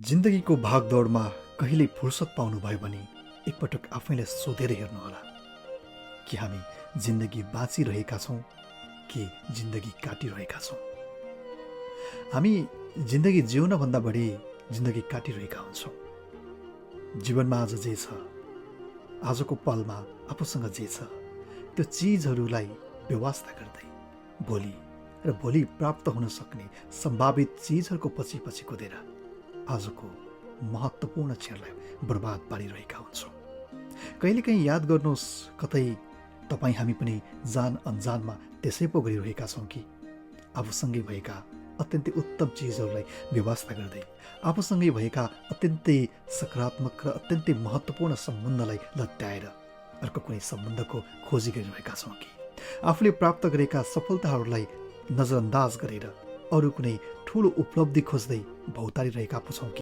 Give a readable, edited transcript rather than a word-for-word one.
जिन्दगीको भागदौडमा कहिल्यै फुर्सद पाउनुभयो भने एकपटक आफैलाई सोधेर हेर्नुहोला कि हामी जिन्दगी बाँचिरहेका छौँ कि जिन्दगी काटिरहेका छौँ। हामी जिन्दगी जिउनभन्दा बढी जिन्दगी काटिरहेका हुन्छौँ। जीवनमा आज जे छ, आजको पलमा आफूसँग जे छ, त्यो चिजहरूलाई व्यवस्था गर्दै भोलि प्राप्त हुन सक्ने सम्भावित चिजहरूको पछि पछि कुदेर आजको महत्त्वपूर्ण क्षणलाई बर्बाद पारिरहेका हुन्छौँ। कहिलेकाहीँ याद गर्नुहोस्, कतै तपाईँ हामी पनि जान अनजानमा त्यसै पो गरिरहेका छौँ कि आफूसँगै भएका अत्यन्तै उत्तम चिजहरूलाई व्यवस्था गर्दै आफूसँगै भएका अत्यन्तै सकारात्मक र अत्यन्तै महत्त्वपूर्ण सम्बन्धलाई लट्याएर अर्को कुनै सम्बन्धको खोजी गरिरहेका छौँ कि आफूले प्राप्त गरेका सफलताहरूलाई नजरअन्दाज गरेर अरू कुनै ठुलो उपलब्धि खोज्दै भौतारिरहेका पो छौँ कि